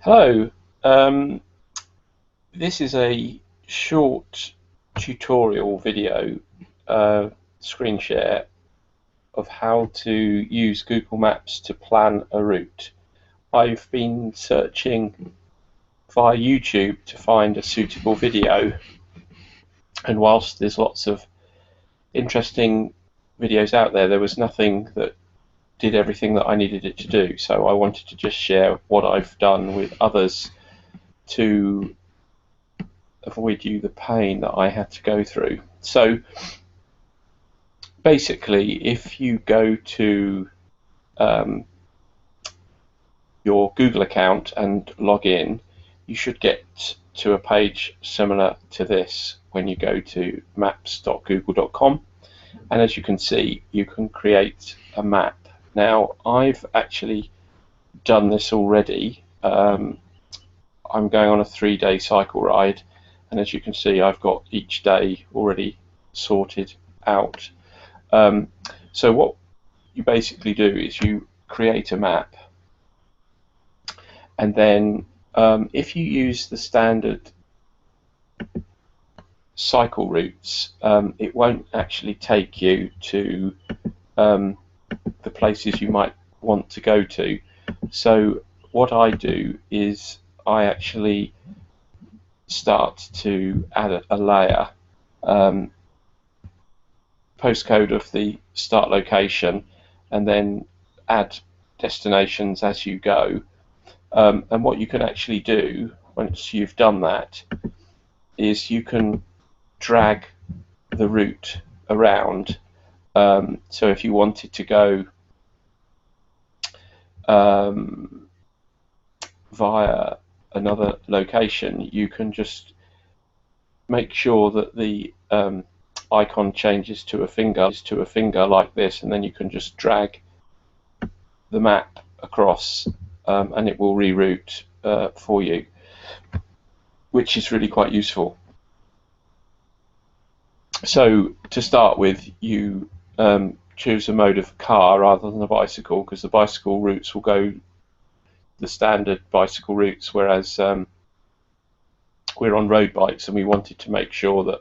Hello, um, this is a short tutorial video screen share of how to use Google Maps to plan a route. I've been searching via YouTube to find a suitable video, and whilst there's lots of interesting videos out there, there was nothing that did everything that I needed it to do, so I wanted to just share what I've done with others to avoid you the pain that I had to go through. So basically, if you go to your Google account and log in, you should get to a page similar to this when you go to maps.google.com, and as you can see, you can create a map. Now, I've actually done this already. I'm going on a 3-day cycle ride, and as you can see, I've got each day already sorted out. So what you basically do is you create a map, and then if you use the standard cycle routes, it won't actually take you to the places you might want to go to. So what I do is I actually start to add a layer, postcode of the start location, and then add destinations as you go. And what you can actually do once you've done that is you can drag the route around. So if you wanted to go via another location, you can just make sure that the icon changes to a finger like this, and then you can just drag the map across and it will reroute for you, which is really quite useful. So to start with, you choose a mode of car rather than a bicycle, because the bicycle routes will go the standard bicycle routes, whereas we're on road bikes and we wanted to make sure that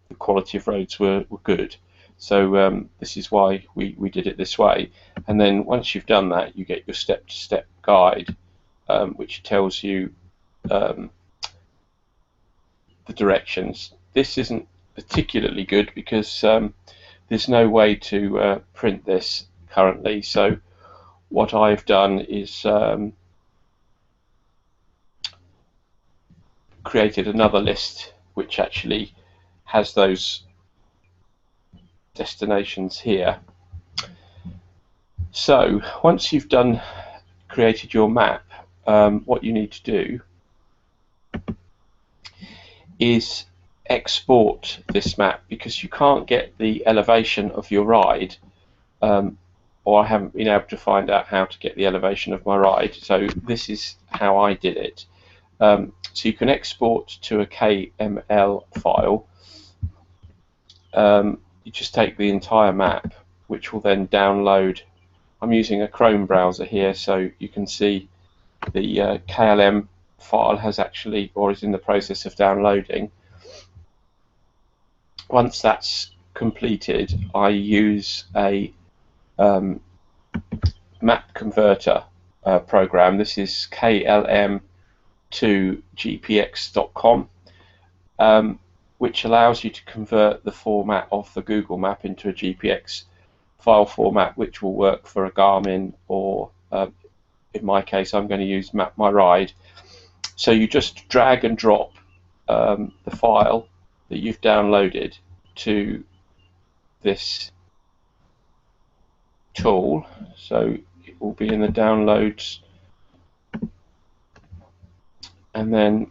the quality of roads were good. So this is why we did it this way. And then once you've done that, you get your step-to-step guide, which tells you the directions. This isn't particularly good because there's no way to print this currently. So what I've done is created another list which actually has those destinations here. So once you've created your map, what you need to do is export this map, because you can't get the elevation of your ride, or I haven't been able to find out how to get the elevation of my ride. So this is how I did it. So you can export to a KML file. You just take the entire map, which will then download. I'm using a Chrome browser here, so you can see the KLM file has actually, or is in the process of downloading. Once that's completed, I use a map converter program. This is KLM to gpx.com, which allows you to convert the format of the Google map into a GPX file format, which will work for a Garmin, or in my case I'm going to use Map My Ride. So you just drag and drop the file that you've downloaded to this tool, so it will be in the downloads, and then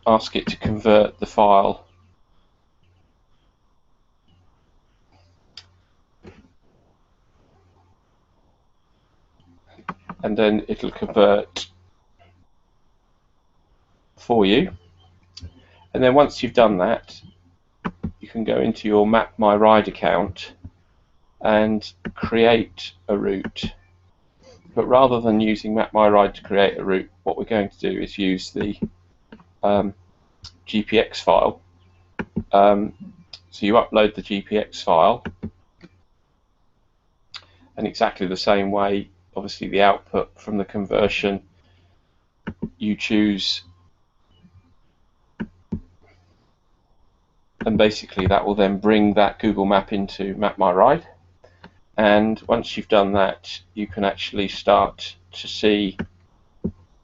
ask it to convert the file. And then it'll convert for you. And then once you've done that, you can go into your Map My Ride account and create a route. but rather than using MapMyRide to create a route, what we're going to do is use the GPX file. So you upload the GPX file, and exactly the same way, obviously the output from the conversion, you choose, and basically that will then bring that Google map into MapMyRide. And once you've done that, you can actually start to see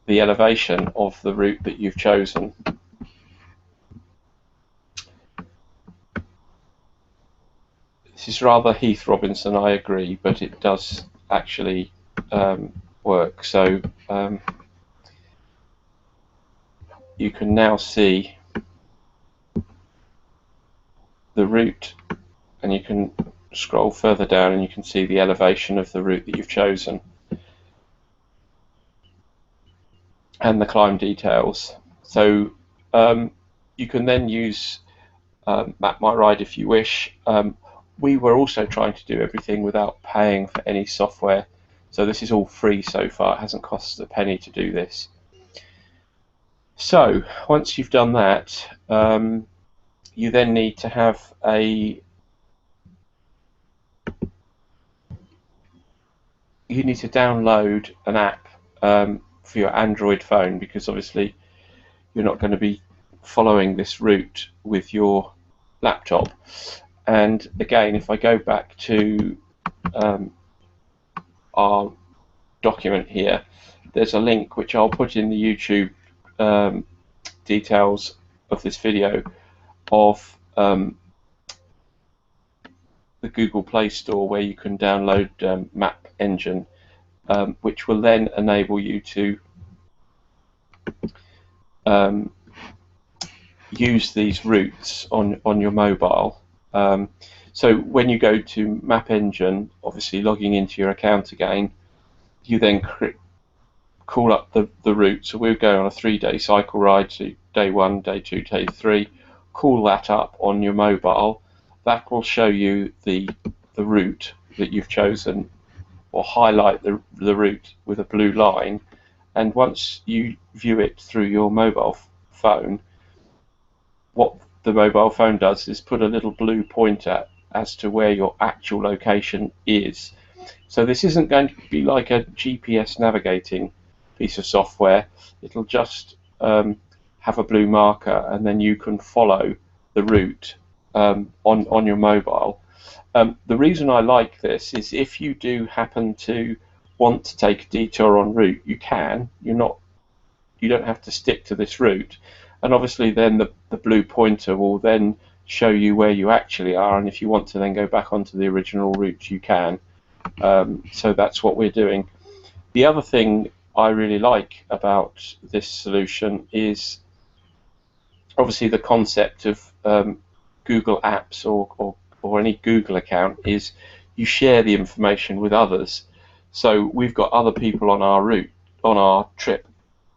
the elevation of the route that you've chosen. This is rather Heath Robinson, I agree, but it does actually work. So you can now see the route, and you can scroll further down and you can see the elevation of the route that you've chosen and the climb details. So you can then use MapMyRide if you wish. We were also trying to do everything without paying for any software, so this is all free so far. It hasn't cost a penny to do this. So once you've done that, you then need to have you need to download an app for your Android phone, because obviously you're not going to be following this route with your laptop. And again, if I go back to our document here, there's a link which I'll put in the YouTube details of this video of the Google Play Store, where you can download Map Engine, which will then enable you to use these routes on your mobile. So when you go to Map Engine, obviously logging into your account again, you then call up the route. So we're going on a 3-day cycle ride, so day 1, day 2, day 3. Call that up on your mobile. That will show you the route that you've chosen, or highlight the route with a blue line. And once you view it through your mobile phone, what the mobile phone does is put a little blue pointer as to where your actual location is. So this isn't going to be like a GPS navigating piece of software. It'll just have a blue marker, and then you can follow the route on your mobile. The reason I like this is if you do happen to want to take a detour en route, you can. You don't have to stick to this route. And obviously then the blue pointer will then show you where you actually are, and if you want to then go back onto the original route, you can. So that's what we're doing. The other thing I really like about this solution is obviously the concept of Google Apps or any Google account is you share the information with others. So we've got other people on our route, on our trip,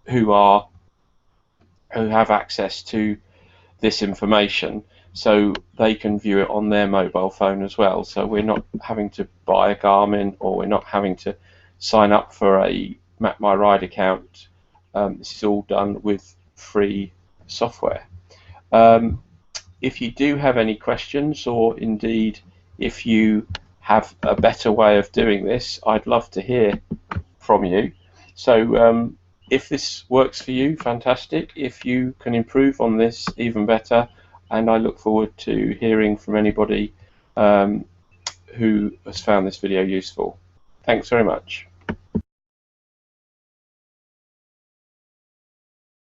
who have access to this information, so they can view it on their mobile phone as well. So we're not having to buy a Garmin, or we're not having to sign up for a MapMyRide account. This is all done with free software. If you do have any questions, or indeed if you have a better way of doing this, I'd love to hear from you. So if this works for you, fantastic. If you can improve on this, even better. And I look forward to hearing from anybody who has found this video useful. Thanks very much.